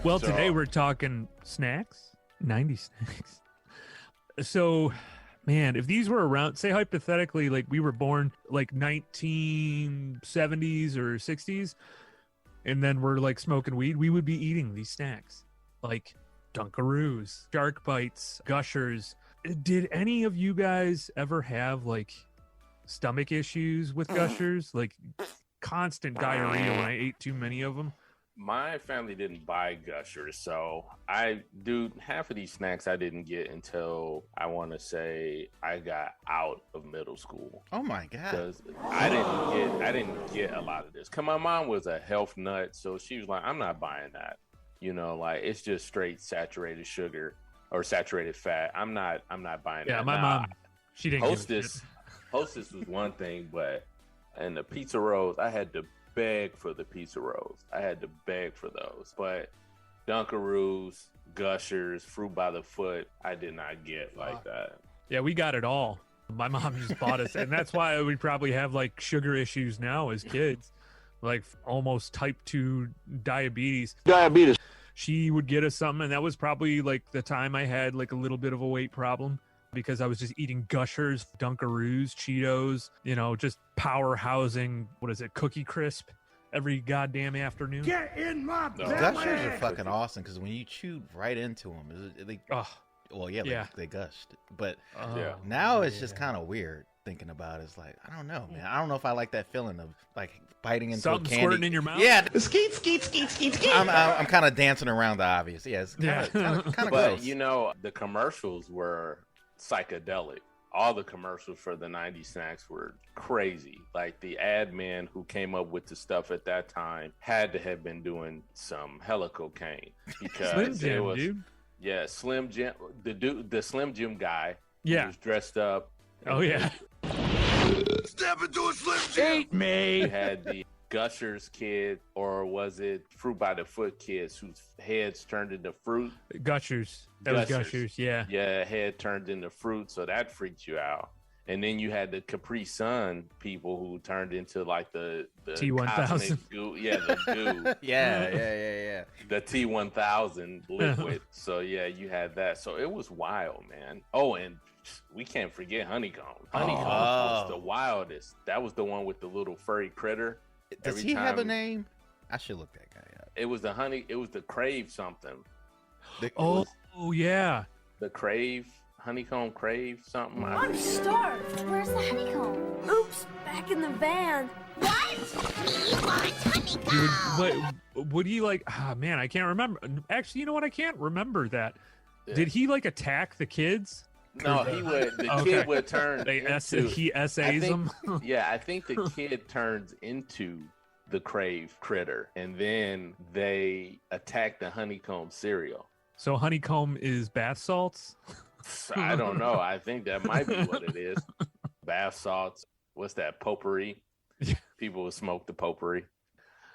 Well, today we're talking snacks, 90s snacks. So, man, if these were around, say hypothetically, like we were born like 1970s or 60s, and then we're like smoking weed, we would be eating these snacks like Dunkaroos, Shark Bites, Gushers. Did any of you guys ever have like stomach issues with Gushers? Like constant diarrhea when I ate too many of them? My family didn't buy Gushers, so half of these snacks I didn't get until I want to say I got out of middle school. Oh my god! Because I didn't get a lot of this. Cause my mom was a health nut, so she was like, "I'm not buying that." You know, like it's just straight saturated sugar or saturated fat. I'm not buying that. Yeah, my mom, she didn't. Hostess was one thing, but and the pizza rolls, I had to beg for the pizza rolls. I had to beg for those. But Dunkaroos, Gushers, Fruit by the Foot, I did not get like that. Yeah, we got it all. My mom just bought us, and that's why we probably have like sugar issues now as kids, like almost type 2 diabetes. She would get us something, and that was probably like the time I had like a little bit of a weight problem, because I was just eating Gushers, Dunkaroos, Cheetos, you know, just powerhousing, Cookie Crisp every goddamn afternoon. Get in my Gushers are fucking awesome, because when you chewed right into them, they gushed. But now it's just kind of weird thinking about it. It's like, I don't know, man. I don't know if I like that feeling of like biting into something candy. Squirting in your mouth. Yeah, skeet. I'm kind of dancing around the obvious. Yeah, it's kind of But gross. you know, the commercials were psychedelic. All the commercials for the 90s snacks were crazy. Like the ad man who came up with the stuff at that time had to have been doing some hella cocaine, because Slim Jim, dude. Yeah, Slim Jim, the Slim Jim guy. Yeah, he was dressed up. Oh yeah. Step into a Slim Jim. Eat me. You had the Gushers kid, or was it Fruit by the Foot kids whose heads turned into fruit? Gushers. That was Gushers, yeah. Yeah, head turned into fruit, so that freaked you out. And then you had the Capri Sun people who turned into like the T1000 goo. Yeah, the goo. yeah. The T1000 liquid. So yeah, you had that. So it was wild, man. Oh, and we can't forget Honeycomb. Honeycomb was the wildest. That was the one with the little furry critter. Does he have a name? I should look that guy up. It was the Crave something. Yeah. The Crave, Honeycomb Crave something. I'm starved. Where's the honeycomb? Oops, back in the van. What? We want honeycomb. Dude, would he like? Man, I can't remember. Actually, you know what? I can't remember that. Yeah. Did he like attack the kids? No, he would. The kid would turn. He essays them. Yeah, I think the kid turns into the Crave critter, and then they attack the Honeycomb cereal. So Honeycomb is bath salts? I don't know. I think that might be what it is. Bath salts. What's that? Potpourri. People would smoke the potpourri.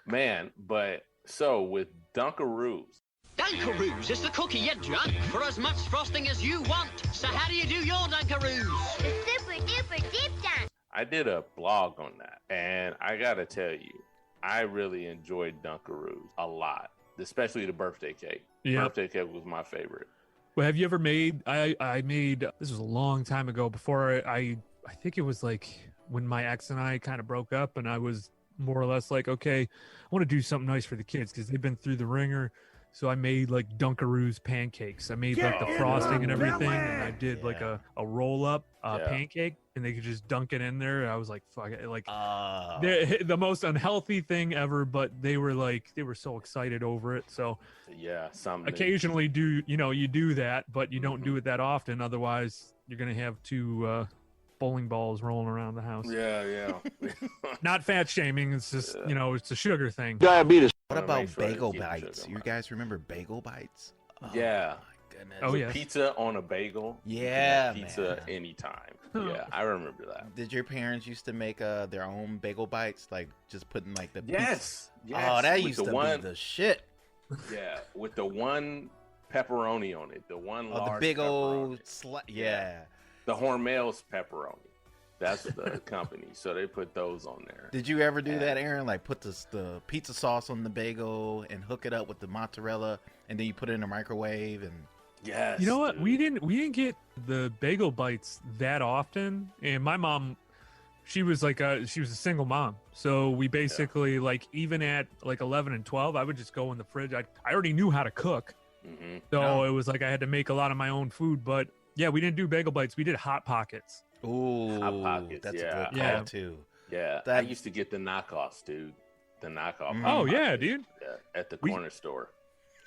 Man, but so with Dunkaroos. Dunkaroos is the cookie you drunk for as much frosting as you want. So how do you do your Dunkaroos? The super duper deep dunk. I did a blog on that, and I gotta tell you, I really enjoyed Dunkaroos a lot, especially the birthday cake. Yeah. Birthday cake was my favorite. Well, have you ever made? I made. This was a long time ago. Before I think it was like when my ex and I kind of broke up, and I was more or less like, okay, I want to do something nice for the kids because they've been through the ringer. So I made like Dunkaroos pancakes. I made like the frosting and everything, and I did like a roll up pancake, and they could just dunk it in there. I was like, fuck it, like the most unhealthy thing ever, but they were so excited over it. So yeah, occasionally you do that, but you don't do it that often. Otherwise, you're gonna have two bowling balls rolling around the house. Yeah. Not fat shaming. It's just it's a sugar thing. Diabetes. What about bagel bites? You guys remember bagel bites? Yeah. My goodness. Oh yeah. Pizza on a bagel. Yeah, pizza anytime. Yeah, I remember that. Did your parents used to make their own bagel bites, like just putting like the yes. Oh, that used to be the shit. Yeah, with the one pepperoni on it, the one large the big pepperoni. old the Hormel's pepperoni. That's the company. So they put those on there. Did you ever do that, Aaron? Like put the pizza sauce on the bagel and hook it up with the mozzarella, and then you put it in the microwave and. Yes. You know what? Dude. We didn't get the bagel bites that often, and my mom, she was a single mom, so we basically like even at like 11 and 12, I would just go in the fridge. I already knew how to cook, so it was like I had to make a lot of my own food. But yeah, we didn't do bagel bites. We did Hot Pockets. Ooh, Hot Pockets. That's a good call too. Yeah, I used to get the knockoffs, dude. The knockoff. Oh yeah, dude. Yeah, at the corner store.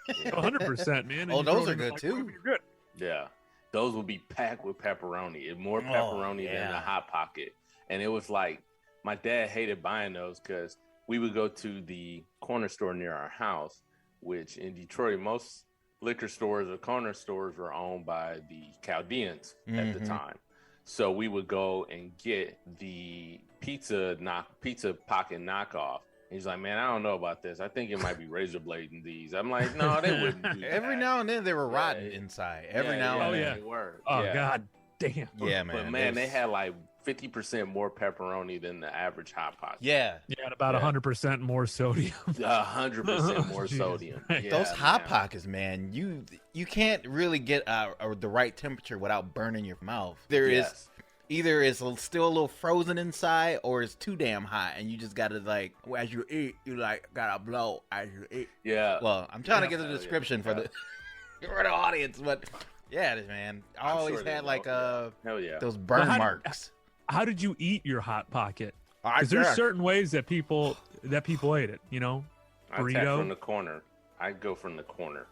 100%, man. Oh, those are good too. Good. Yeah, those would be packed with pepperoni. More pepperoni than the Hot Pocket. And it was like my dad hated buying those because we would go to the corner store near our house, which in Detroit, most liquor stores or corner stores were owned by the Chaldeans at the time. So we would go and get the pizza pocket knockoff. He's like, man, I don't know about this. I think it might be razor blading these. I'm like, no, they wouldn't do that. Every now and then they were rotten inside. Every now and then. They were. Oh, God damn. Yeah, man. But, man, they had like 50% more pepperoni than the average Hot Pocket. Yeah. Yeah, and about 100% more sodium. 100% more sodium. Yeah, those Hot Pockets, man, you can't really get the right temperature without burning your mouth. There is either it's still a little frozen inside or it's too damn hot, and you just gotta like as you eat, you like gotta blow as you eat. Yeah. Well, I'm trying to get the description for the audience, but yeah, man, I always had like those burn marks. How did you eat your Hot Pocket? Because there's certain ways that people ate it. You know, burrito. I attack from the corner. I go from the corner.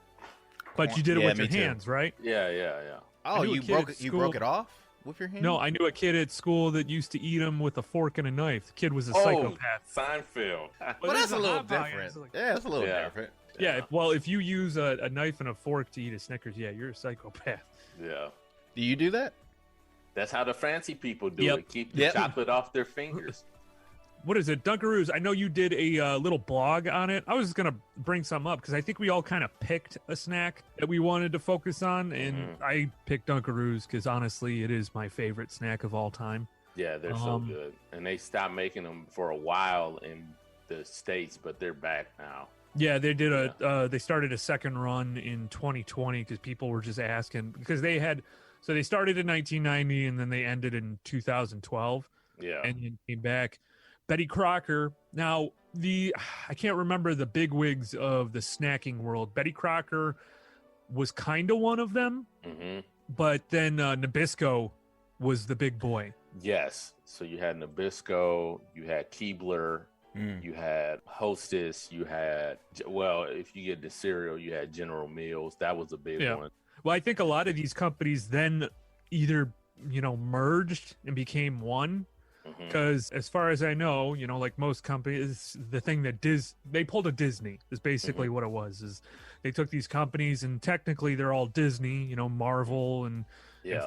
But you did it with your hands, right? Yeah. Oh, you broke it off with your hand? No, I knew a kid at school that used to eat them with a fork and a knife. The kid was a psychopath. Seinfeld. Well, that's a little different. Yeah, it's a little different. Yeah, well, if you use a knife and a fork to eat a Snickers, yeah, you're a psychopath. Yeah. Do you do that? That's how the fancy people do it. Keep the chocolate off their fingers. What is it? Dunkaroos. I know you did a little blog on it. I was just going to bring some up because I think we all kind of picked a snack that we wanted to focus on. And I picked Dunkaroos because honestly, it is my favorite snack of all time. Yeah, they're so good. And they stopped making them for a while in the States, but they're back now. Yeah, they did they started a second run in 2020 because people were just asking because they started in 1990 and then they ended in 2012. Yeah. And then came back. Betty Crocker. Now, I can't remember the bigwigs of the snacking world. Betty Crocker was kind of one of them, but then Nabisco was the big boy. Yes. So you had Nabisco, you had Keebler, you had Hostess, you had, well, if you get the cereal, you had General Mills. That was a big one. Well, I think a lot of these companies then either, merged and became one. Because as far as I know, like most companies, the thing that they pulled a Disney is basically what it was. Is they took these companies and technically they're all Disney, Marvel and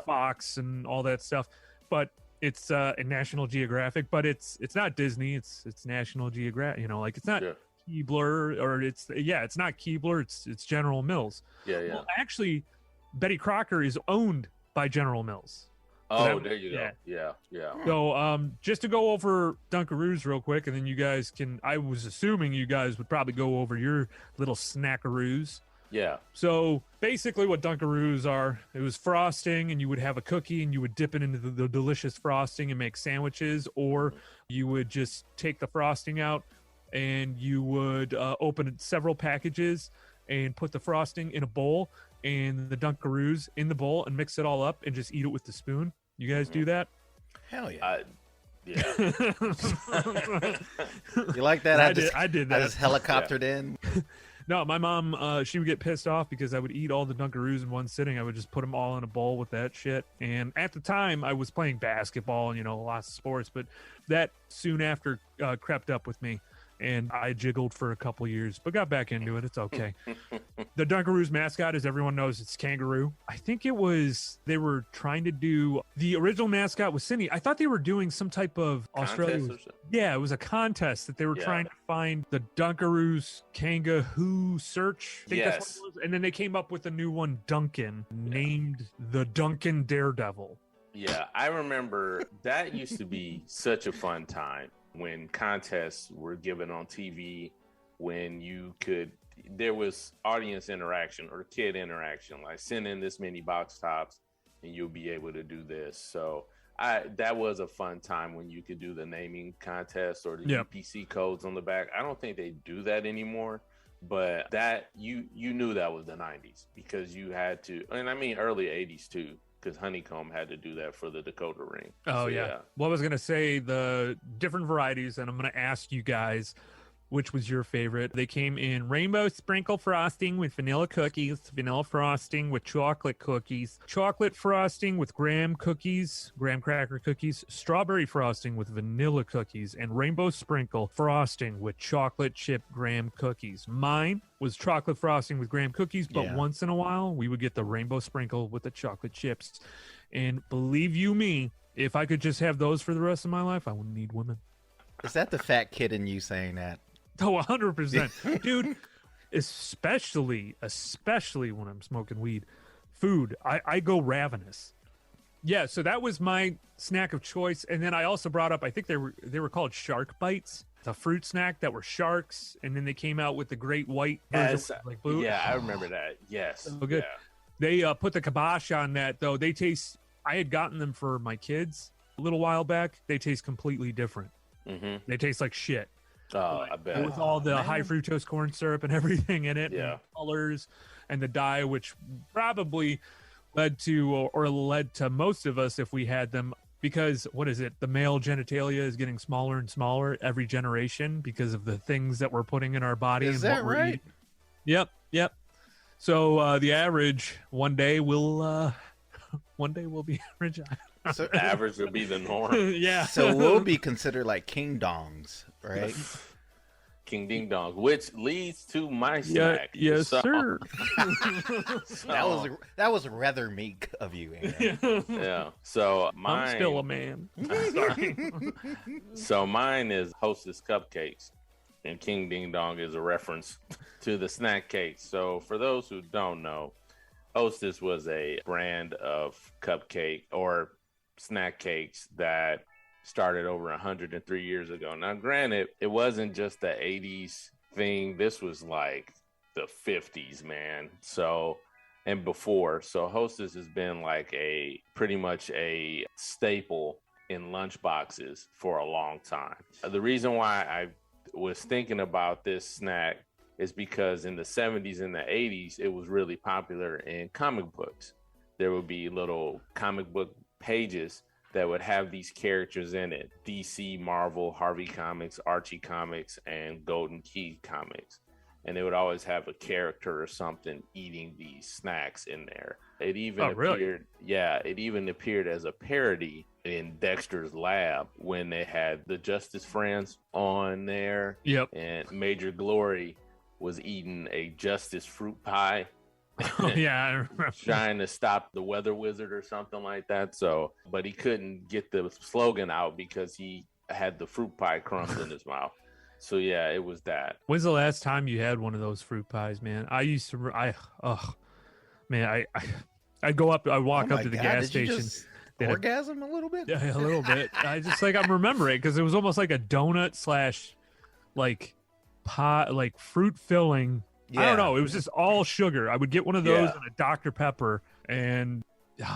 Fox and all that stuff. But it's National Geographic, but it's not Disney. It's National Geographic. Like it's not Keebler or it's not Keebler. It's General Mills. Yeah. Well, actually, Betty Crocker is owned by General Mills. Oh, there you go. Yeah. So, just to go over Dunkaroos real quick, and then you guys I was assuming you guys would probably go over your little snackaroos. Yeah. So, basically what Dunkaroos are, it was frosting, and you would have a cookie, and you would dip it into the delicious frosting and make sandwiches, or you would just take the frosting out, and you would open several packages and put the frosting in a bowl and the Dunkaroos in the bowl and mix it all up and just eat it with the spoon. You guys do that? Hell yeah. Yeah. You like that? I did that. I just helicoptered in. No, my mom, she would get pissed off because I would eat all the Dunkaroos in one sitting. I would just put them all in a bowl with that shit. And at the time, I was playing basketball and, lots of sports. But that soon after crept up with me. And I jiggled for a couple years, but got back into it. It's okay. The Dunkaroos mascot, as everyone knows, it's kangaroo. I think they were trying to do, the original mascot was Cindy. I thought they were doing some type of Australia. Yeah, it was a contest that they were trying to find the Dunkaroos Kangaroo search. I think that's what it was. And then they came up with a new one, Duncan, named the Duncan Daredevil. Yeah, I remember that used to be such a fun time when contests were given on TV, when there was audience interaction or kid interaction, like send in this many box tops and you'll be able to do this. So that was a fun time when you could do the naming contest or the UPC codes on the back. I don't think they do that anymore, but that you knew that was the 90s because you had to, and I mean early 80s too, because Honeycomb had to do that for the Dakota ring. Oh, so, yeah. Well, I was going to say the different varieties, and I'm going to ask you guys, which was your favorite? They came in rainbow sprinkle frosting with vanilla cookies, vanilla frosting with chocolate cookies, chocolate frosting with graham cracker cookies, strawberry frosting with vanilla cookies, and rainbow sprinkle frosting with chocolate chip graham cookies. Mine was chocolate frosting with graham cookies, but once in a while we would get the rainbow sprinkle with the chocolate chips. And believe you me, if I could just have those for the rest of my life, I wouldn't need women. Is that the fat kid in you saying that? Oh, 100%. Dude, especially when I'm smoking weed. Food, I go ravenous. Yeah, so that was my snack of choice. And then I also brought up, I think they were called Shark Bites, the fruit snack that were sharks. And then they came out with the great white version, like blue. Yeah, I remember that. Yes. So good. Yeah. They put the kibosh on that, though. They taste, I had gotten them for my kids a little while back. They taste completely different. Mm-hmm. They taste like shit. Oh, I bet. With all the high fructose corn syrup and everything in it, and colors and the dye, which probably led to most of us if we had them, because what is it? The male genitalia is getting smaller and smaller every generation because of the things that we're putting in our body. Is that right? Yep. So the average one day will be average. So average will be the norm. Yeah. So we'll be considered like king dongs, right? King Ding Dong, which leads to my snack. Yes, sir. That was rather meek of you, Aaron. Yeah. So mine. I'm still a man. Sorry. So mine is Hostess Cupcakes, and King Ding Dong is a reference to the snack cakes. So for those who don't know, Hostess was a brand of cupcake or snack cakes that started over 103 years ago. Now, granted, it wasn't just the 80s thing. This was like the 50s, man. So, and before. So Hostess has been like pretty much a staple in lunch boxes for a long time. The reason why I was thinking about this snack is because in the 70s and the 80s, it was really popular in comic books. There would be little comic book pages that would have these characters in it: DC, Marvel, Harvey Comics, Archie Comics, and Golden Key Comics. And they would always have a character or something eating these snacks in there. It even it even appeared as a parody in Dexter's Lab when they had the Justice Friends on there. Yep. And Major Glory was eating a Justice fruit pie. Oh, yeah, I remember. Trying to stop the Weather Wizard or something like that. So, but he couldn't get the slogan out because he had the fruit pie crumbs in his mouth. So yeah, it was that. When's the last time you had one of those fruit pies, man? I'd go up, I'd walk up to the gas station. Orgasm a little bit? Yeah, a little bit. I just I'm remembering because it was almost like a donut / like pie, like fruit filling. Yeah. I don't know. It was just all sugar. I would get one of those and a Dr. Pepper, and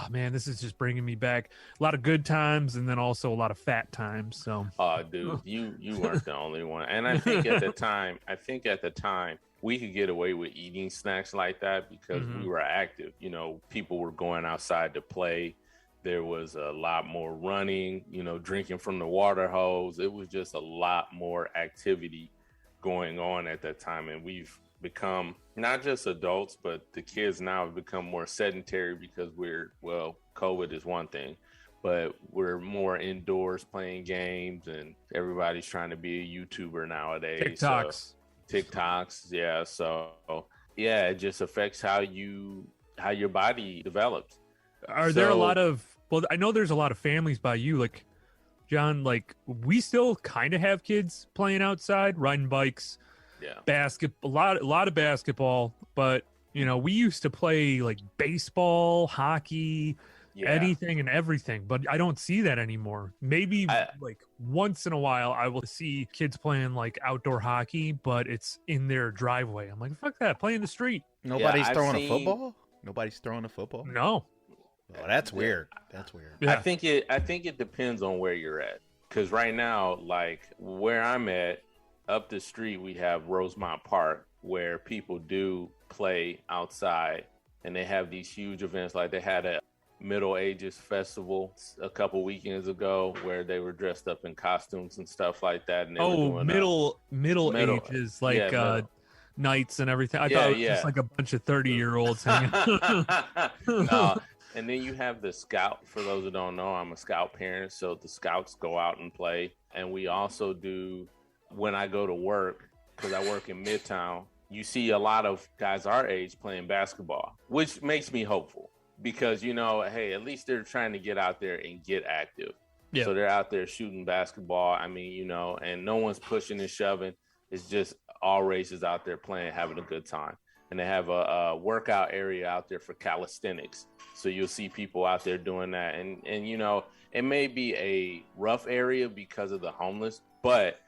man, this is just bringing me back a lot of good times, and then also a lot of fat times. So, dude, you weren't the only one. And I think at the time, we could get away with eating snacks like that because we were active. You know, people were going outside to play. There was a lot more running. You know, drinking from the water hose. It was just a lot more activity going on at that time, and we've become not just adults, but the kids now have become more sedentary because COVID is one thing, but we're more indoors playing games, and everybody's trying to be a YouTuber nowadays. TikToks. Yeah. So yeah, it just affects how your body develops. Are there a lot of, I know there's a lot of families by you, like John, like we still kind of have kids playing outside, riding bikes. Yeah, a lot of basketball, but you know, we used to play like baseball, hockey, anything and everything, but I don't see that anymore. Maybe like once in a while I will see kids playing like outdoor hockey, but it's in their driveway. I'm like, fuck that, play in the street. Nobody's throwing a football? Nobody's throwing a football? No. Oh, that's weird. That's weird. Yeah. I think it depends on where you're at. Because right now, like where I'm at, up the street, we have Rosemont Park where people do play outside, and they have these huge events. Like they had a Middle Ages festival a couple weekends ago where they were dressed up in costumes and stuff like that. And they were doing middle ages, like nights and everything. I thought it was just like a bunch of 30-year-olds hanging out. And then you have the scout. For those who don't know, I'm a scout parent, so the scouts go out and play. And we also do, when I go to work, because I work in Midtown, you see a lot of guys our age playing basketball, which makes me hopeful because, you know, hey, at least they're trying to get out there and get active. Yeah. So they're out there shooting basketball. I mean, you know, and no one's pushing and shoving. It's just all races out there playing, having a good time. And they have a workout area out there for calisthenics. So you'll see people out there doing that. And you know, it may be a rough area because of the homeless, but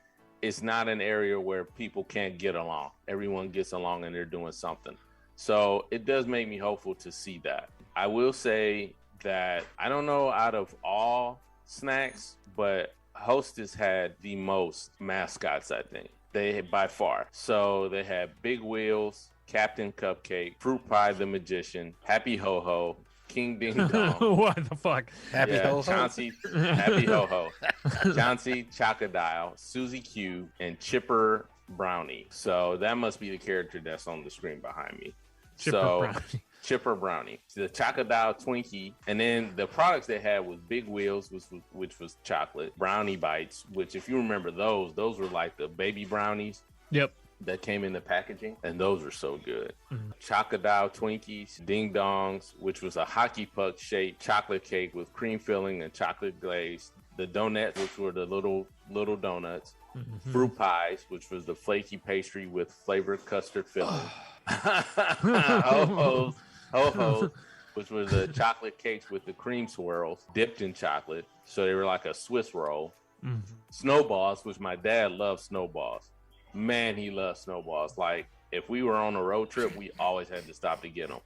it's not an area where people can't get along. Everyone gets along and they're doing something. So it does make me hopeful to see that. I will say that I don't know out of all snacks, but Hostess had the most mascots, I think. They by far. So they had Big Wheels, Captain Cupcake, Fruit Pie the Magician, Happy Ho Ho, King Ding Dong. What the fuck? Happy Ho Ho. Chauncey, Happy Ho Ho. Chauncey Chocodile, Susie Q, and Chipper Brownie. So that must be the character that's on the screen behind me. Chipper Brownie, the Chocodile Twinkie, and then the products they had was Big Wheels, which was chocolate, Brownie Bites, which if you remember those were like the baby brownies. Yep. That came in the packaging, and those were so good. Chocodile Twinkies, Ding Dongs, which was a hockey puck shaped chocolate cake with cream filling and chocolate glaze. The donuts, which were the little donuts. Fruit Pies, which was the flaky pastry with flavored custard filling. Ho-Hos, which was the chocolate cakes with the cream swirls dipped in chocolate. So they were like a Swiss roll. Snowballs, which my dad loved snowballs. Man, he loves snowballs. Like, if we were on a road trip, we always had to stop to get them.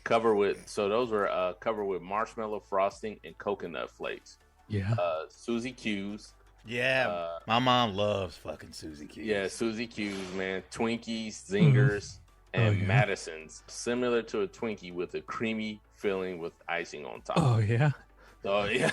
Those were covered with marshmallow frosting and coconut flakes. Yeah. Susie Q's. Yeah. My mom loves fucking Susie Q's. Yeah, Susie Q's, man. Twinkies, Zingers, and Madison's. Similar to a Twinkie with a creamy filling with icing on top. Oh, yeah. Oh, yeah.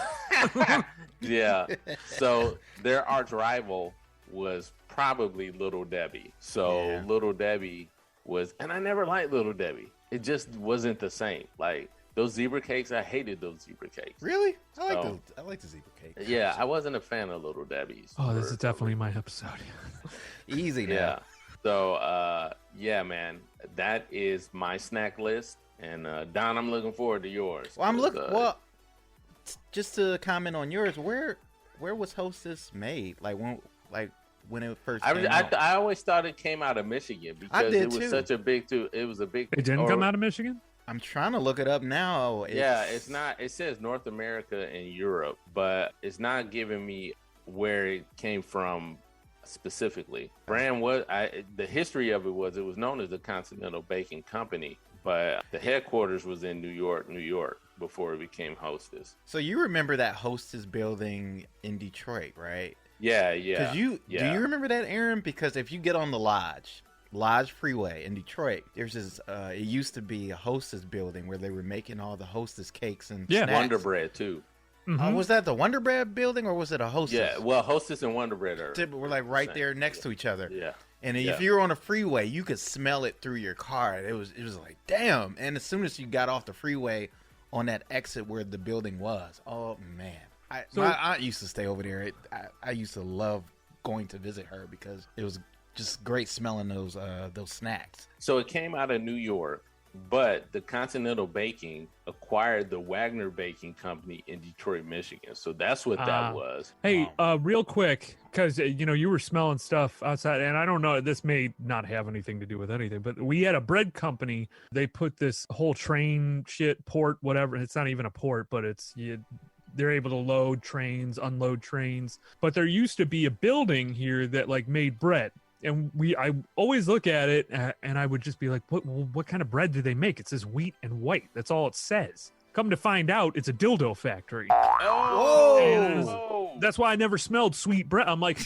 Yeah. So their arch rival was probably Little Debbie. So Little Debbie was, and I never liked Little Debbie. It just wasn't the same. Like those zebra cakes, I hated those zebra cakes. Really? I like the zebra cakes. Yeah, I wasn't a fan of Little Debbie's. Oh, this is definitely my episode. Easy now. Yeah. So yeah, man, that is my snack list. And Don, I'm looking forward to yours. Well, just to comment on yours, where was Hostess made? When it first came out? I always thought it came out of Michigan because it was such a big It was a big. It didn't come out of Michigan? I'm trying to look it up now. It's not. It says North America and Europe, but it's not giving me where it came from specifically. Brand the history of it was known as the Continental Baking Company, but the headquarters was in New York, before it became Hostess. So you remember that Hostess building in Detroit, right? Yeah. Do you remember that, Aaron? Because if you get on the Lodge Freeway in Detroit, there's this. It used to be a Hostess building where they were making all the Hostess cakes and snacks. Wonder Bread too. Was that the Wonder Bread building or was it a Hostess? Yeah, well, Hostess and Wonder Bread were like right there next to each other. Yeah. And if you were on a freeway, you could smell it through your car. It was like, damn. And as soon as you got off the freeway on that exit where the building was, oh man. My aunt used to stay over there. I used to love going to visit her because it was just great smelling those snacks. So it came out of New York, But the Continental Baking acquired the Wagner Baking Company in Detroit, Michigan. So that's what that was. Hey, real quick, because, you were smelling stuff outside, and I don't know, this may not have anything to do with anything, but we had a bread company. They put this whole train port, whatever. It's not even a port, but they're able to load trains, unload trains. But there used to be a building here that like made bread. And I always look at it and I would just be like, what kind of bread do they make? It says wheat and white. That's all it says. Come to find out, it's a dildo factory. Oh! That's why I never smelled sweet bread. I'm like,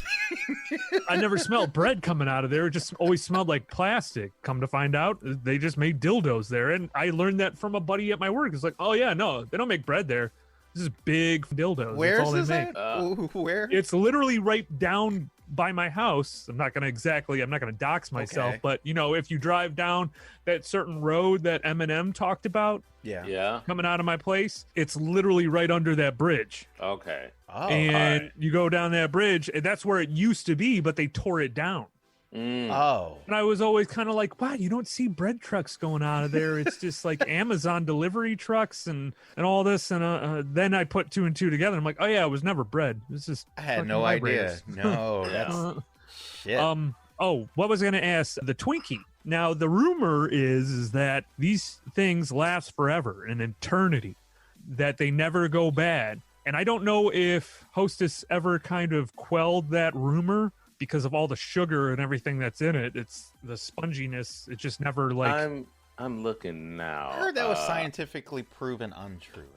I never smelled bread coming out of there. It just always smelled like plastic. Come to find out, they just made dildos there. And I learned that from a buddy at my work. It's like, oh yeah, no, they don't make bread there. This is big dildos. Where That's all is they this make. Where? It's literally right down by my house. I'm not going to dox myself, but if you drive down that certain road that Eminem talked about, coming out of my place, it's literally right under that bridge. Okay. Oh, and you go down that bridge, and that's where it used to be, but they tore it down. Oh. And I was always kind of like, wow, you don't see bread trucks going out of there. It's just like Amazon delivery trucks and all this. And then I put two and two together. I'm like, oh yeah, it was never bread. It was just I had no idea. No, that's shit. What was I going to ask? The Twinkie. Now, the rumor is that these things last forever, an eternity, that they never go bad. And I don't know if Hostess ever kind of quelled that rumor, because of all the sugar and everything that's in it. It's the sponginess. It just never like. I'm looking now. I heard that was scientifically proven untrue.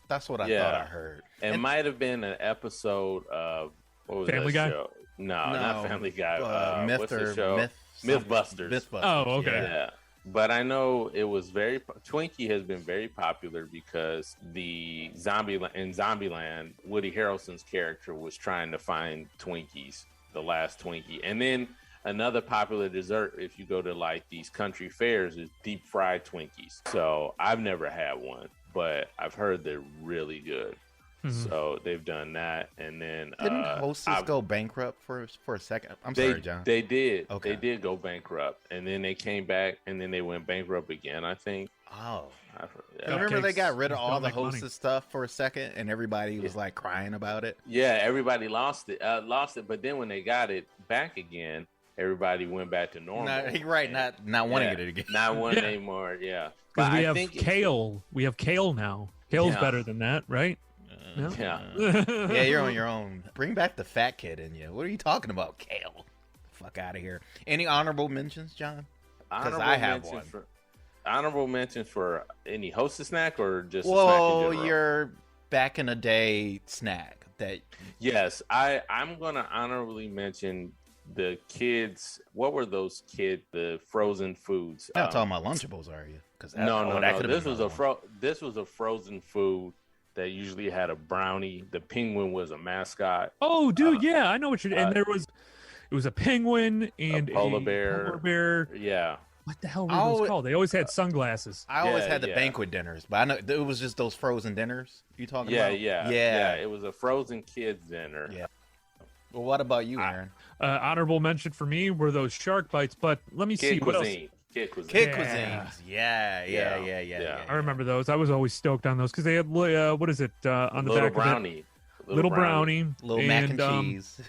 That's what I thought I heard. It might have been an episode of what was Family Guy? Show? No, not Family Guy. What's the show? Mythbusters. Mythbusters. Oh, okay. Yeah. But I know it was Twinkie has been very popular because in Zombieland, Woody Harrelson's character was trying to find Twinkies. The last Twinkie. And then another popular dessert, if you go to like these country fairs, is deep fried Twinkies. So I've never had one, but I've heard they're really good. Mm-hmm. So they've done that. And then didn't Hostess go bankrupt for a second? Sorry, John. They did. Okay. They did go bankrupt, and then they came back, and then they went bankrupt again, I think. Oh. Remember they got rid of all the Hostess stuff for a second, and everybody was like crying about it. Yeah, everybody lost it. But then when they got it back again, everybody went back to normal. Not wanting it again. Not wanting anymore. Yeah, because we have kale. We have kale now. Kale's better than that, right? Yeah. Yeah, you're on your own. Bring back the fat kid in you. What are you talking about, kale? Fuck out of here. Any honorable mentions, John? Because I have one. Honorable mentions for any Hostess snack or just a snack in general? Your back in the day snack that. Yes, I'm gonna honorably mention the kids. What were those the frozen foods? You're not talking about Lunchables, are you? No. This was a frozen food that usually had a brownie. The penguin was a mascot. Oh, dude, yeah, I know what you're. And it was a penguin and a polar bear. Yeah. What the hell were those called? They always had sunglasses. I always had the banquet dinners, but I know it was just those frozen dinners you talking about? Yeah. It was a frozen kids dinner. Yeah. Well, what about you, Aaron? Honorable mention for me were those shark bites, but let me see what else. Kid Cuisine. Kid Cuisines. Yeah. I remember those. I was always stoked on those because they had what is it on the back brownie. of it? Little brownie. Little mac and cheese.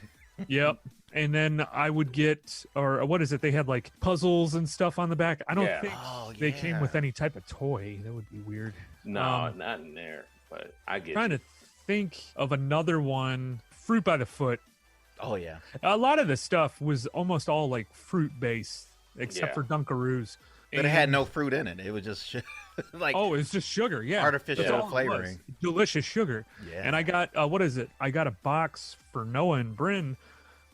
Yep. And then I would get, or what is it? They had like puzzles and stuff on the back. I don't think they came with any type of toy. That would be weird. No, not in there. But I get. Trying to think of another one. Fruit by the foot. Oh yeah. A lot of the stuff was almost all like fruit based, except for Dunkaroos. But it had no fruit in it. It was just like it's just sugar. Yeah, artificial flavoring. Delicious sugar. Yeah. And I got what is it? I got a box for Noah and Bryn.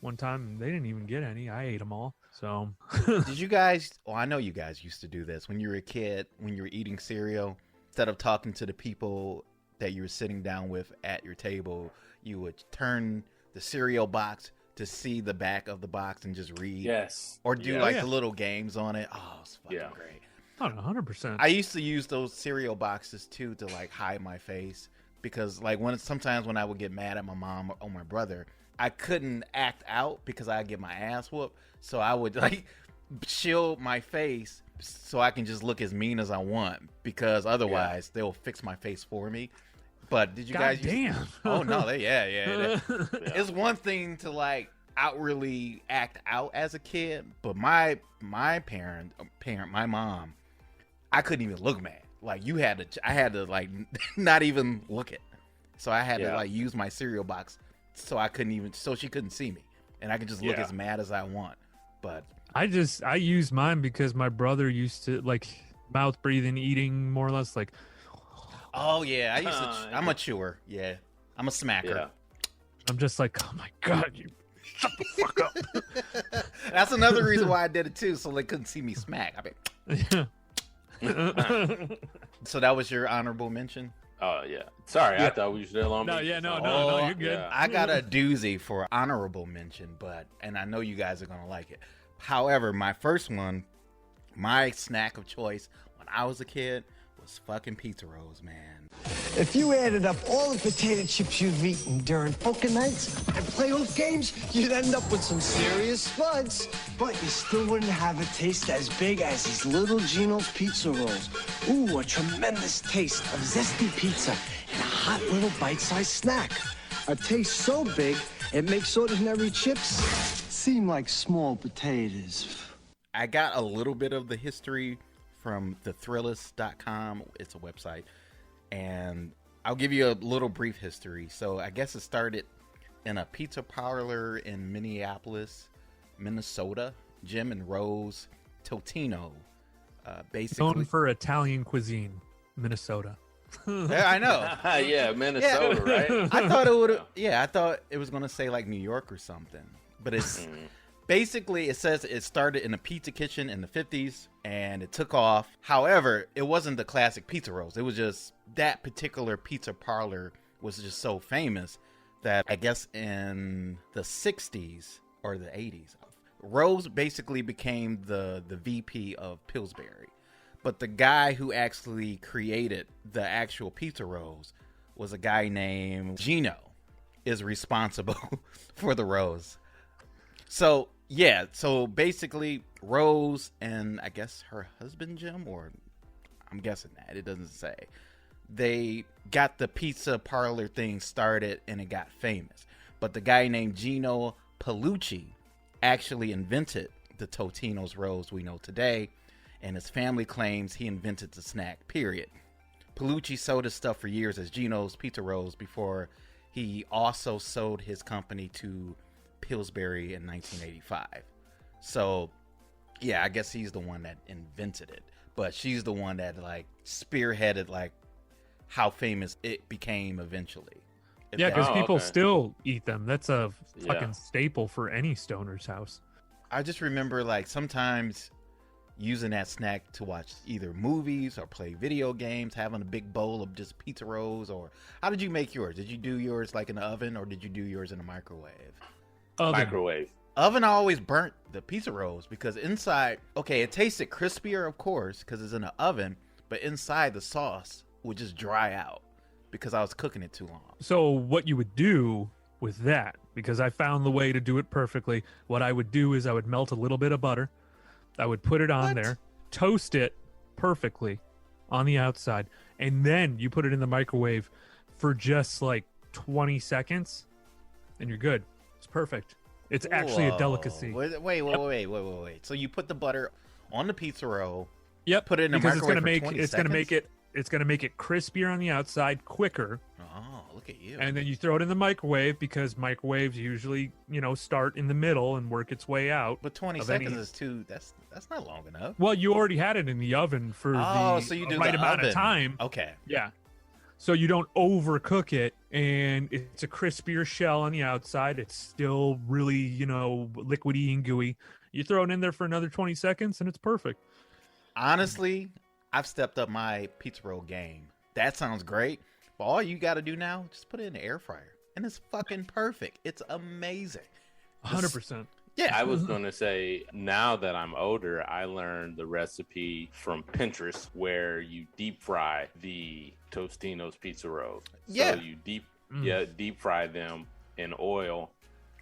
One time they didn't even get any. I ate them all. So did you guys? Well, I know you guys used to do this when you were a kid. When you were eating cereal, instead of talking to the people that you were sitting down with at your table, you would turn the cereal box to see the back of the box and just read. Yes. Or do the little games on it. Oh, it's fucking great. Oh, 100%. I used to use those cereal boxes too to like hide my face because like sometimes when I would get mad at my mom or my brother, I couldn't act out because I'd get my ass whooped. So I would like shield my face so I can just look as mean as I want, because otherwise they'll fix my face for me. But did you guys? Damn. Oh no, It's one thing to like outwardly act out as a kid, but my parent, my mom, I couldn't even look mad. Like I had to like not even look it. So I had to like use my cereal box so she couldn't see me, and I could just look as mad as I want. But I use mine because my brother used to like mouth breathing, eating more or less like. Oh yeah, I'm a chewer. Yeah, I'm a smacker. Yeah. I'm just like, oh my god, you shut the fuck up. That's another reason why I did it too, so they couldn't see me smack. So that was your honorable mention? Oh yeah. Sorry, I thought we were still on. No, me. No, you're good. Yeah. I got a doozy for honorable mention, and I know you guys are gonna like it. However, my first one, my snack of choice when I was a kid was fucking pizza rolls, man. If you added up all the potato chips you've eaten during poker nights and playoff games, you'd end up with some serious spuds. But you still wouldn't have a taste as big as these little Gino's pizza rolls. Ooh, a tremendous taste of zesty pizza and a hot little bite-sized snack. A taste so big, it makes ordinary chips seem like small potatoes. I got a little bit of the history from thethrillist.com. It's a website. And I'll give you a little brief history. So I guess it started in a pizza parlor in Minneapolis, Minnesota. Jim and Rose Totino, basically known for Italian cuisine, Minnesota. Yeah, I know. Yeah, Minnesota, right? I thought it would. Yeah, I thought it was gonna say like New York or something. But it's basically, it says it started in a pizza kitchen in the 50s and it took off. However, it wasn't the classic pizza rolls. It was just that particular pizza parlor was just so famous that I guess in the 60s or the 80s, Rose basically became the VP of Pillsbury. But the guy who actually created the actual pizza rolls was a guy named Gino, is responsible for the rolls. So, yeah, so basically Rose and I guess her husband Jim, or I'm guessing that, it doesn't say, they got the pizza parlor thing started and it got famous. But the guy named Gino Paolucci actually invented the Totino's rolls we know today, and his family claims he invented the snack, period. Paolucci sold his stuff for years as Gino's Pizza Rolls before he also sold his company to Pillsbury in 1985. So, yeah, I guess he's the one that invented it, but she's the one that like spearheaded like how famous it became eventually. Yeah, because people still eat them. That's a fucking staple for any stoner's house. I just remember like sometimes using that snack to watch either movies or play video games, having a big bowl of just pizza rolls. Or how did you make yours? Did you do yours like in the oven or did you do yours in a microwave? Microwave. Oven always burnt the pizza rolls because inside, okay, it tasted crispier, of course, because it's in the oven, but inside the sauce would just dry out because I was cooking it too long. So what you would do with that, because I found the way to do it perfectly, what I would do is I would melt a little bit of butter. I would put it on there, toast it perfectly on the outside, and then you put it in the microwave for just like 20 seconds, and you're good. It's perfect. It's actually a delicacy. Wait. So you put the butter on the pizza roll. Yep. Put it in the microwave for 20 seconds? It's gonna make it crispier on the outside quicker. Oh, look at you. And then you throw it in the microwave because microwaves usually, start in the middle and work its way out. But 20 seconds is too. That's not long enough. Well, you already had it in the oven for so you do right the amount oven. of time. Okay. Yeah. So you don't overcook it, and it's a crispier shell on the outside. It's still really, liquidy and gooey. You throw it in there for another 20 seconds, and it's perfect. Honestly, I've stepped up my pizza roll game. That sounds great. But all you got to do now, just put it in the air fryer, and it's fucking perfect. It's amazing. 100%. Yeah. I was going to say, now that I'm older, I learned the recipe from Pinterest where you deep fry the Totino's pizza rolls. Yeah. So you deep fry them in oil.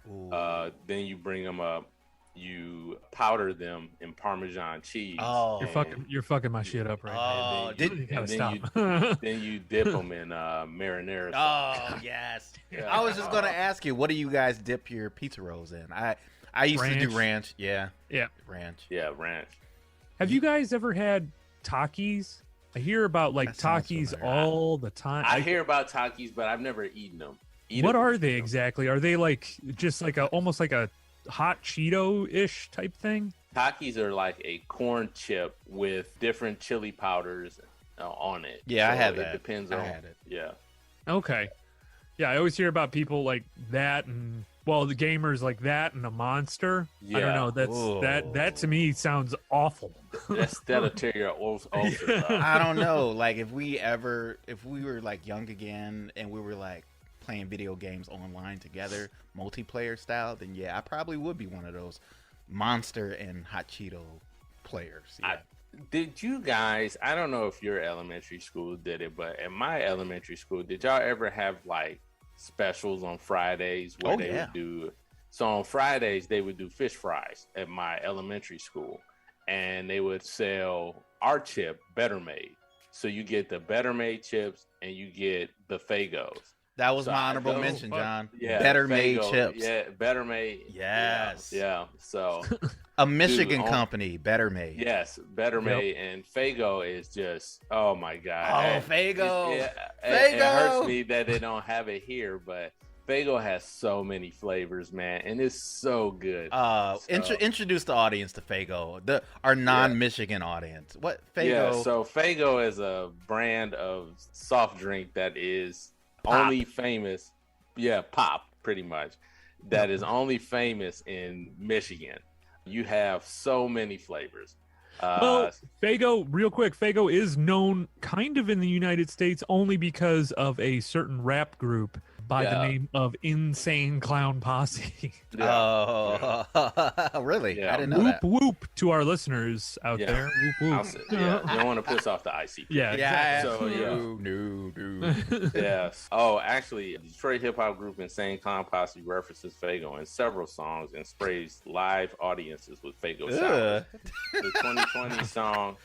Then you bring them up you powder them in Parmesan cheese. Oh, you're fucking my shit up right now. You gotta stop. Then you dip them in marinara sauce. Oh yes. Yeah. I was just gonna ask you, what do you guys dip your pizza rolls in? I used to do ranch. Yeah. Ranch. Yeah, ranch. Have you guys ever had Takis? I hear about Takis all the time. I hear about Takis, but I've never eaten them. What are they exactly? Are they just almost like a hot Cheeto-ish type thing? Takis are like a corn chip with different chili powders on it. Yeah, so I had that. It depends on. I had it. Yeah. Okay. Yeah, I always hear about people like that, and the gamers like that, and a monster. Yeah. I don't know. That to me sounds awful. That'll tear your ulcers up. I don't know. Like if we were like young again, and we were like playing video games online together, multiplayer style, then yeah, I probably would be one of those Monster and Hot Cheeto players. Yeah. Did you guys, I don't know if your elementary school did it, but at my elementary school, did y'all ever have like specials on Fridays where they would do, so on Fridays they would do fish fries at my elementary school, and they would sell our chip, Better Made. So you get the Better Made chips and you get the Faygos. That was my honorable mention, John. Yeah, Better Made chips. Yeah, Better Made. Yes. Yeah. So a Michigan company, Better Made. Yes, Better Made, and Faygo is just, oh my god. Oh, Faygo. It hurts me that they don't have it here, but Faygo has so many flavors, man, and it's so good. Introduce the audience to Faygo, our non-Michigan audience. What Faygo? Yeah, so Faygo is a brand of soft drink that is pop. Only famous, pop, pretty much. That is only famous in Michigan. You have so many flavors. Faygo, real quick, Faygo is known kind of in the United States only because of a certain rap group by the name of Insane Clown Posse. Really? Yeah. I didn't know that. Whoop to our listeners out there. Whoop whoop. You don't want to piss off the ICP. Yeah. So No. Yes. Oh, actually, Detroit hip hop group Insane Clown Posse references Faygo in several songs and sprays live audiences with Faygo sour. The 2020 song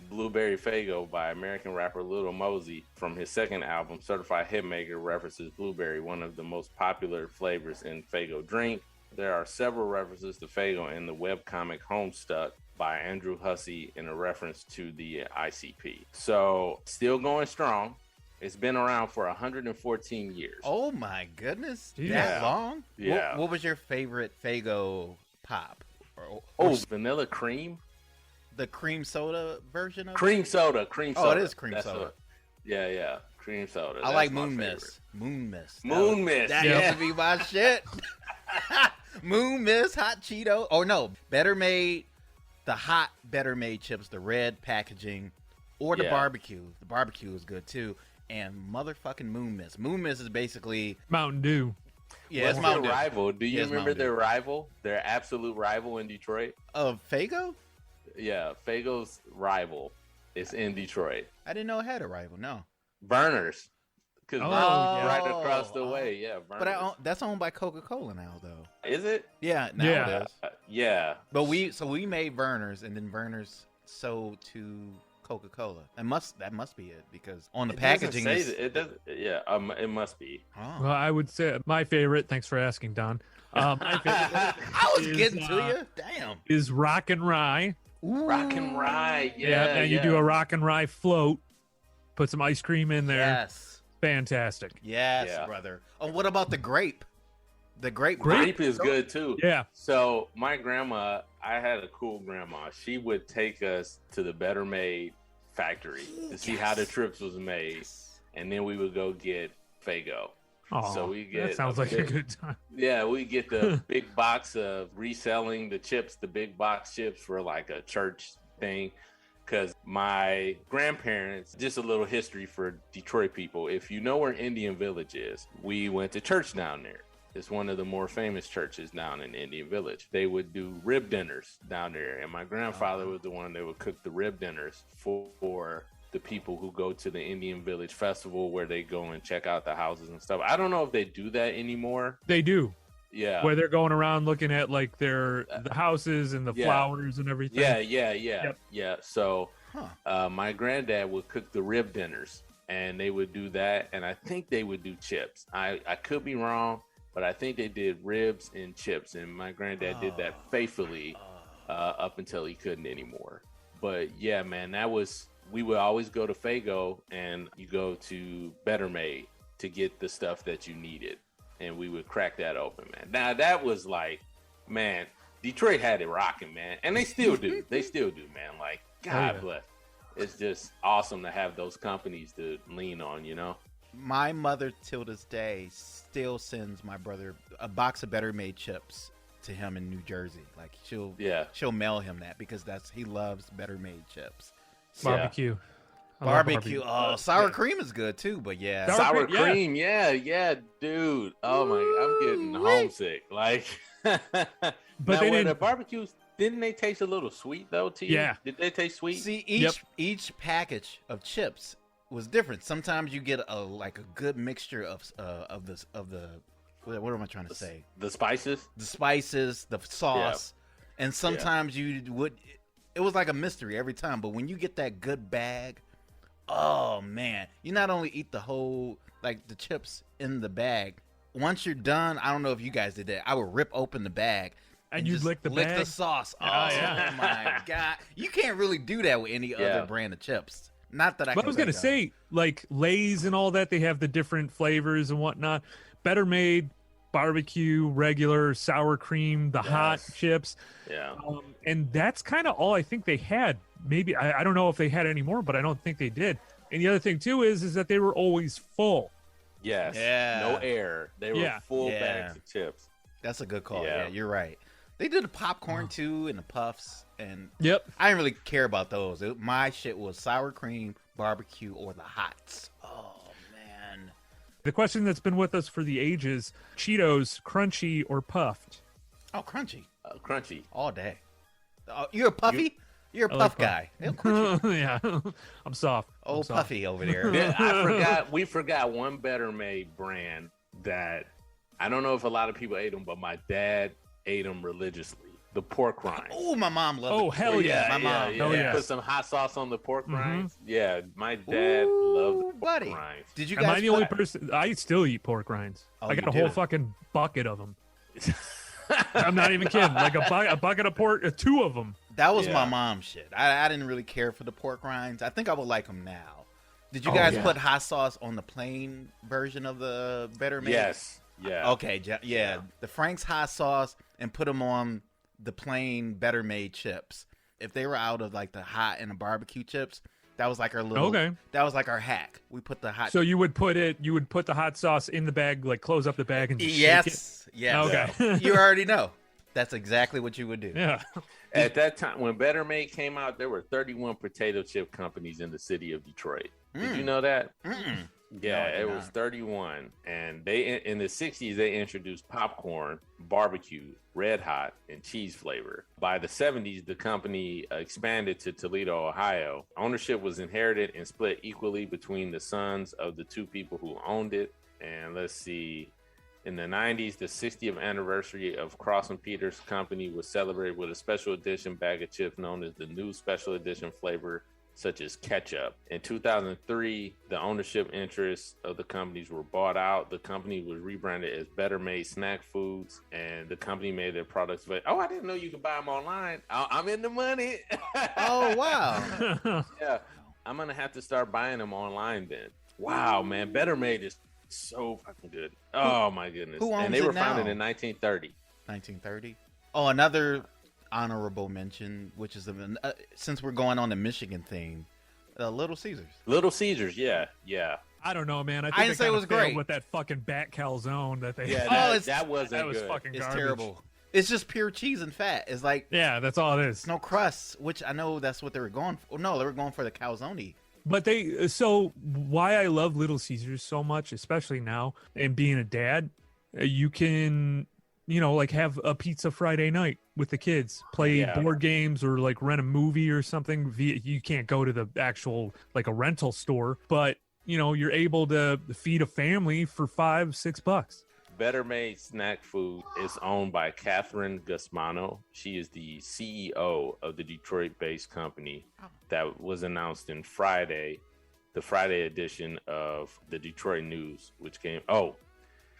Blueberry Faygo by American rapper Lil Mosey from his second album Certified Hitmaker references blueberry, one of the most popular flavors in Faygo drink. There are several references to Faygo in the webcomic Homestuck by Andrew Hussey in a reference to the ICP. So still going strong. It's been around for 114 years. Oh my goodness. That long? Yeah. What was your favorite Faygo pop? Vanilla cream? The cream soda version of cream soda. Oh, it is cream soda. Yeah. Cream soda. I like Moon Mist. That used to be my shit. Moon Mist, Hot Cheeto. Oh no, Better Made, the hot Better Made chips, the red packaging, or the barbecue. The barbecue is good too. And motherfucking Moon Mist. Moon Mist is basically Mountain Dew. Yeah, it's their rival. Do you remember their rival? Their absolute rival in Detroit? Of Faygo? Yeah, Faygo's rival is in Detroit. I didn't know it had a rival. No, Burners, because right across the way. Yeah, Burners. But that's owned by Coca-Cola now, though. Is it? Yeah, now it is. Yeah. But we made Burners, and then Burners sold to Coca-Cola. That must be it, because on the packaging it doesn't. Yeah, it must be. Oh. Well, I would say my favorite. Thanks for asking, Don. My favorite I was getting to you. Damn. Is Rock and Rye. Ooh. Rock and Rye, and you do a Rock and Rye float, put some ice cream in there. Yes, fantastic. Yes, brother. Oh, what about the grape? The grape is good too. Yeah. So my grandma, I had a cool grandma. She would take us to the Better Made factory to see how the trips was made, and then we would go get Faygo. Oh, so we get that sounds like a good time. Yeah, we get the big box of reselling the chips, the big box chips for like a church thing. Because my grandparents, just a little history for Detroit people. If you know where Indian Village is, we went to church down there. It's one of the more famous churches down in Indian Village. They would do rib dinners down there. And my grandfather was the one that would cook the rib dinners for the people who go to the Indian Village Festival, where they go and check out the houses and stuff. I don't know if they do that anymore. They do. Yeah. Where they're going around looking at like the houses and the flowers and everything. Yeah. So my granddad would cook the rib dinners, and they would do that, and I think they would do chips. I could be wrong, but I think they did ribs and chips, and my granddad did that faithfully up until he couldn't anymore. But yeah, man, we would always go to Faygo, and you go to Better Made to get the stuff that you needed, and we would crack that open, man. Now that was like, man, Detroit had it rocking, man, and they still do. They still do, man. Like, God bless. It's just awesome to have those companies to lean on, you know? My mother, till this day, still sends my brother a box of Better Made chips to him in New Jersey. Like, she'll mail him that because he loves Better Made chips. Barbecue. Barbecue. Oh, sour cream is good too, but yeah. Sour cream, yeah, dude. Oh my, I'm getting homesick. Like, but the barbecues, didn't they taste a little sweet though to you? Yeah. Did they taste sweet? See, each package of chips was different. Sometimes you get a good mixture of the what am I trying to say? The spices, the sauce, and sometimes it was like a mystery every time. But when you get that good bag, oh man, you not only eat the whole, like, the chips in the bag. Once you're done, I don't know if you guys did that. I would rip open the bag and you lick the sauce. Oh my God, you can't really do that with any other brand of chips. Not that I was going to say, like Lay's and all that, they have the different flavors and whatnot. Better Made, barbecue, regular, sour cream, the hot chips. Yeah. And that's kind of all I think they had. Maybe, I don't know if they had any more, but I don't think they did. And the other thing, too, is that they were always full. Yes. Yeah. No air. They were full bags of chips. That's a good call. Yeah, you're right. They did the popcorn, too, and the puffs. And I didn't really care about those. My shit was sour cream, barbecue, or the hots. Oh, man. The question that's been with us for the ages, Cheetos, crunchy or puffed? Oh, crunchy. Crunchy. All day. You're a puffy? You're a puff guy. Yeah. I'm soft. I'm puffy over there. Yeah, we forgot one Better Made brand that I don't know if a lot of people ate them, but my dad ate them religiously. The pork rinds. Oh, my mom loved it. Oh, hell yeah. My mom. Oh, yeah. Put some hot sauce on the pork rinds. Yeah, my dad loved the pork rinds. Did you guys? Am I the only person? I still eat pork rinds. I got a whole fucking bucket of them. I'm not even kidding. Like a bucket of pork, 2 of them. That was my mom's shit. I didn't really care for the pork rinds. I think I would like them now. Did you guys put hot sauce on the plain version of the Better Made? Yes. Yeah. Okay. Yeah. The Frank's hot sauce, and put them on the plain Better Made chips. If they were out of like the hot and the barbecue chips, that was like our little. Okay. That was like our hack. We put the hot. So you would put the hot sauce in the bag, like close up the bag and just shake it? Yes. Okay. You already know. That's exactly what you would do. Yeah. At that time, when Better Made came out, there were 31 potato chip companies in the city of Detroit. Did you know that? Mm-mm. Yeah, it was 31. And they in the 60s, they introduced popcorn, barbecue, red hot, and cheese flavor. By the 70s, the company expanded to Toledo, Ohio. Ownership was inherited and split equally between the sons of the 2 people who owned it. And let's see. In the 90s, the 60th anniversary of Cross & Peters Company was celebrated with a special edition bag of chips known as the new special edition flavor, such as ketchup. In 2003, the ownership interests of the companies were bought out. The company was rebranded as Better Made Snack Foods, and the company made their products available. Oh, I didn't know you could buy them online. I'm in the money. Oh, wow. Yeah, I'm going to have to start buying them online then. Wow, man, Better Made is so fucking good. Oh my goodness. Who owns and they it were now? founded in 1930. 1930. Oh, another honorable mention, which is since we're going on the Michigan theme, Little Caesars. Little Caesars, yeah. I don't know, man. I didn't say it was great with that fucking bat calzone that they. Yeah, that wasn't that was good. fucking It's garbage. terrible. It's just pure cheese and fat. It's like that's all it is. No crust, which I know that's what they were going for. No, they were going for the calzone. But so why I love Little Caesars so much, especially now, and being a dad, you can, like have a pizza Friday night with the kids, play board games or like rent a movie or something. You can't go to the actual, like a rental store, but you're able to feed a family for $5-6. Better Made Snack Food is owned by Catherine Gusmano. She is the CEO of the Detroit-based company that was announced in Friday, the Friday edition of the Detroit News, which came. Oh,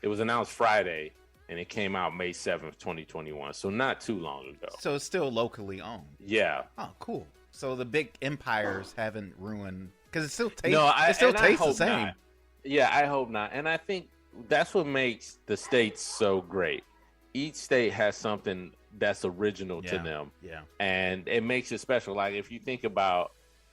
it was announced Friday, and it came out May 7th, 2021. So not too long ago. So it's still locally owned. Yeah. Oh, cool. So the big empires haven't ruined, because it still tastes. The same. Not. Yeah, I hope not. And I think that's what makes the states so great. Each state has something that's original to them. Yeah. And it makes it special. Like if you think about,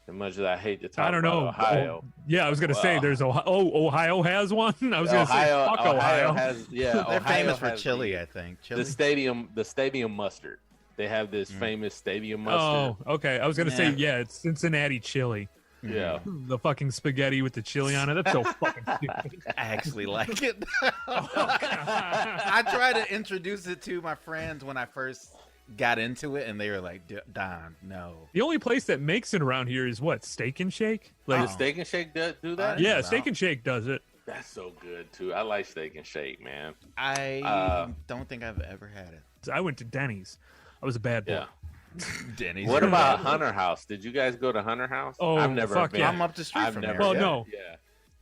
as much as I hate to talk about Ohio. I was going to say there's Ohio has one. I was going to say fuck Ohio. They're famous for chili, I think. Chili? The stadium mustard. They have this famous stadium mustard. Oh, okay. I was going to say, it's Cincinnati chili. Yeah. The fucking spaghetti with the chili on it. That's so fucking stupid. I actually like it. I try to introduce it to my friends when I first got into it, and they were like, Don, no. The only place that makes it around here is what? Steak and Shake? Does Steak and Shake do that? Yeah, Steak and Shake does it. That's so good, too. I like Steak and Shake, man. I don't think I've ever had it. I went to Denny's. I was a bad boy. Yeah. Denny's. What about Hunter House? Did you guys go to Hunter House? Oh, I've never been. Yeah. I'm up the street from there. Well, no. Yeah.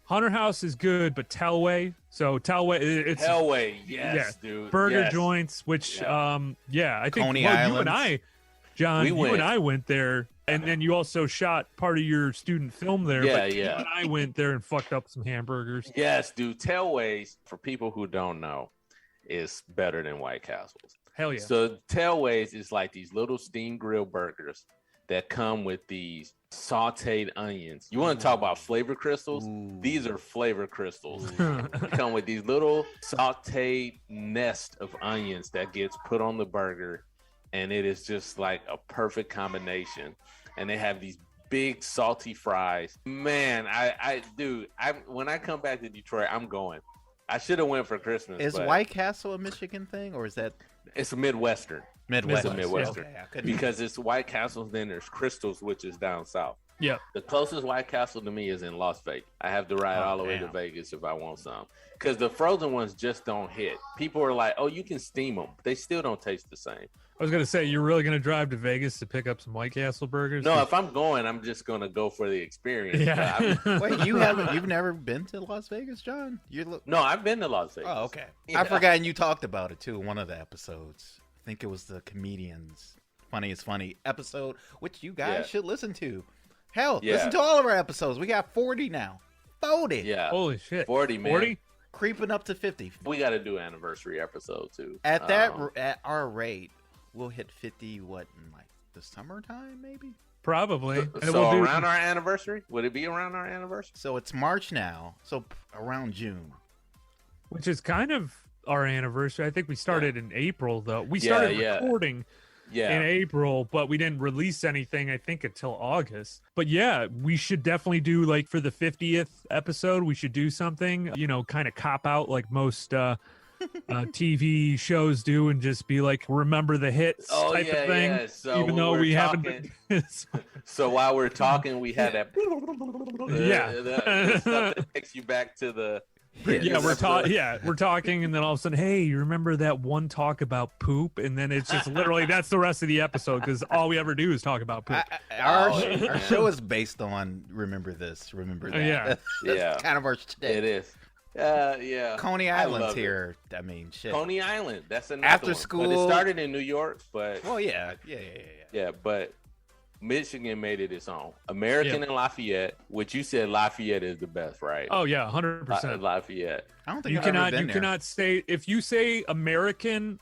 Hunter House is good, but Tellway. So Tellway, it's Tellway, yes, dude. Burger joints, which, I think Coney you Islands. and I, John, you and I went there, and then you also shot part of your student film there. Yeah, You and I went there and fucked up some hamburgers. Yes, dude. Tellways, for people who don't know, is better than White Castles. Hell yeah. So Tellways is like these little steam grill burgers that come with these sauteed onions. You want to talk about flavor crystals? Ooh. These are flavor crystals. They come with these little sauteed nest of onions that gets put on the burger, and it is just like a perfect combination. And they have these big salty fries. Man, when I come back to Detroit, I'm going. I should have went for Christmas. Is White Castle a Michigan thing, or is that? It's a Midwestern. It's a Midwestern. Okay, because it's White Castles, then there's Crystals, which is down south. Yeah. The closest White Castle to me is in Las Vegas. I have to ride all the way to Vegas if I want some. Because the frozen ones just don't hit. People are like, oh, you can steam them. They still don't taste the same. I was going to say, you're really going to drive to Vegas to pick up some White Castle burgers? No, if I'm going, I'm just going to go for the experience. Yeah. Wait, you've never been to Las Vegas, John? No, I've been to Las Vegas. Oh, okay. Yeah. I forgot you talked about it, too, in one of the episodes. I think it was the Comedians Funniest Funny episode, which you guys should listen to. Hell, listen to all of our episodes. We got 40 now. 40. Yeah. Holy shit. 40, man. 40? Creeping up to 50. We got to do an anniversary episode, too. At our rate, we'll hit 50, in like the summertime, maybe? Probably. So around our anniversary? Would it be around our anniversary? So it's March now. So around June. Which is kind of our anniversary. I think we started in April, though. We started recording in April, but we didn't release anything, I think, until August. But yeah, we should definitely do, like, for the 50th episode, we should do something, kind of cop out like most TV shows do and just be like, remember the hits type of thing. Yeah. So even though we haven't. So while we're talking, we had that. The stuff that takes you back to the. Yeah, we're talking, and then all of a sudden, hey, you remember that one talk about poop? And then it's just literally that's the rest of the episode because all we ever do is talk about poop. Our show is based on remember this, remember that. That's kind of our today. It is. Yeah. Coney Island's here. I mean, shit. Coney Island. That's another after one. school. But it started in New York, but. Well, yeah. Yeah, but Michigan made it its own. American and Lafayette, which you said Lafayette is the best, right? Oh yeah, 100%. Lafayette. I don't think you cannot say if you say American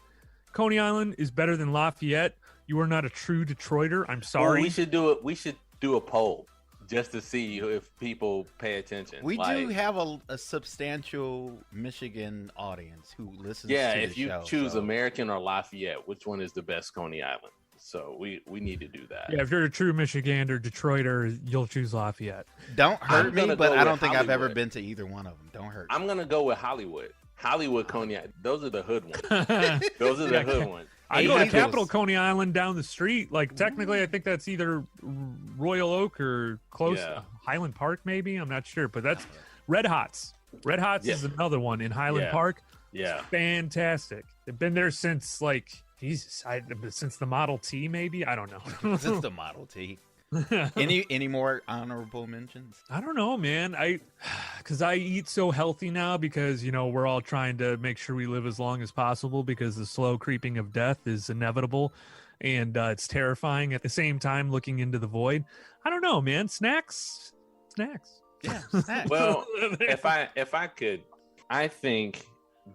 Coney Island is better than Lafayette, you are not a true Detroiter. I'm sorry. Well, we should do it. We should do a poll just to see if people pay attention. We do have a substantial Michigan audience who listens to the show. Yeah, if you choose American or Lafayette, which one is the best Coney Island? So we need to do that. Yeah, if you're a true Michigander, Detroiter, you'll choose Lafayette. Don't hurt me, but I don't think I've ever been to either one of them. Don't hurt me. I'm going to go with Hollywood. Hollywood, Coney Island. Those are the hood ones. Those are the hood ones. I go to Capital Coney Island down the street. Like, technically, I think that's either Royal Oak or close to Highland Park, maybe. I'm not sure. But that's Red Hots. Red Hots is another one in Highland Park. Yeah. It's fantastic. They've been there since since the Model T, maybe? I don't know. Since the Model T. Any more honorable mentions? I don't know, man. Because I eat so healthy now because, we're all trying to make sure we live as long as possible because the slow creeping of death is inevitable and it's terrifying at the same time looking into the void. I don't know, man. Snacks. Yeah, snacks. Well, if I could, I think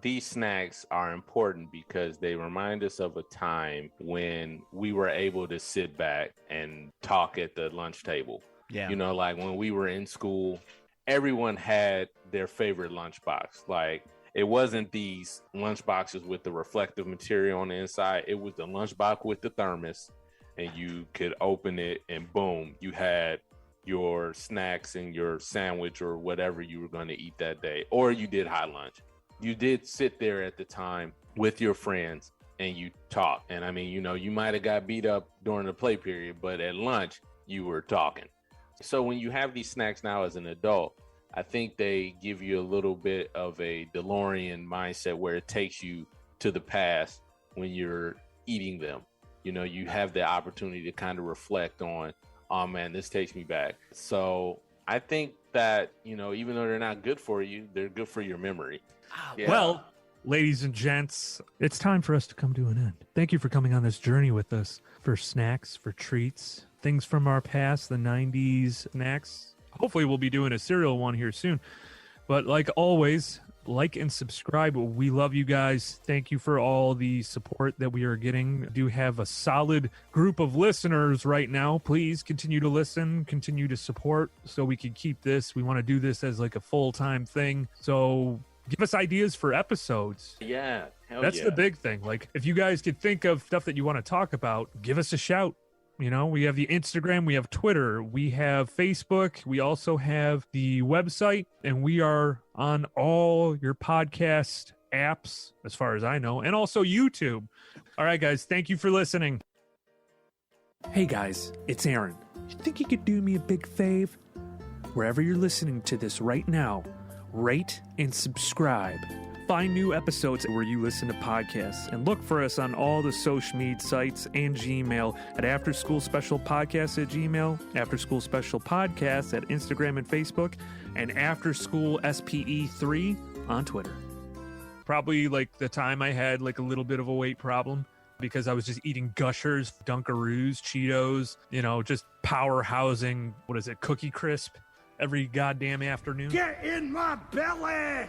these snacks are important because they remind us of a time when we were able to sit back and talk at the lunch table. Yeah. Like when we were in school, everyone had their favorite lunchbox. Like it wasn't these lunchboxes with the reflective material on the inside. It was the lunchbox with the thermos, and you could open it and boom, you had your snacks and your sandwich or whatever you were going to eat that day, or you did hot lunch. You did sit there at the time with your friends and you talked. And I mean, you might have got beat up during the play period, but at lunch you were talking. So when you have these snacks now as an adult, I think they give you a little bit of a DeLorean mindset where it takes you to the past when you're eating them. You have the opportunity to kind of reflect on, oh man, this takes me back. So I think that, even though they're not good for you, they're good for your memory. Yeah. Well, ladies and gents, it's time for us to come to an end. Thank you for coming on this journey with us for snacks, for treats, things from our past, the 90s snacks. Hopefully we'll be doing a cereal one here soon. But like always, like and subscribe. We love you guys. Thank you for all the support that we are getting. We do have a solid group of listeners right now. Please continue to listen, continue to support so we can keep this. We want to do this as like a full-time thing. So give us ideas for episodes. Yeah. That's the big thing. Like, if you guys could think of stuff that you want to talk about, give us a shout. We have the Instagram, we have Twitter, we have Facebook, we also have the website, and we are on all your podcast apps, as far as I know, and also YouTube. All right, guys, thank you for listening. Hey, guys, it's Aaron. You think you could do me a big fave? Wherever you're listening to this right now, rate and subscribe. Find new episodes where you listen to podcasts and look for us on all the social media sites and Gmail at After School Special Podcast at Gmail, After School Special Podcast at Instagram and Facebook, and After School SPE3 on Twitter. Probably like the time I had like a little bit of a weight problem because I was just eating Gushers, Dunkaroos, Cheetos, just powerhousing, Cookie Crisp every goddamn afternoon. Get in my belly!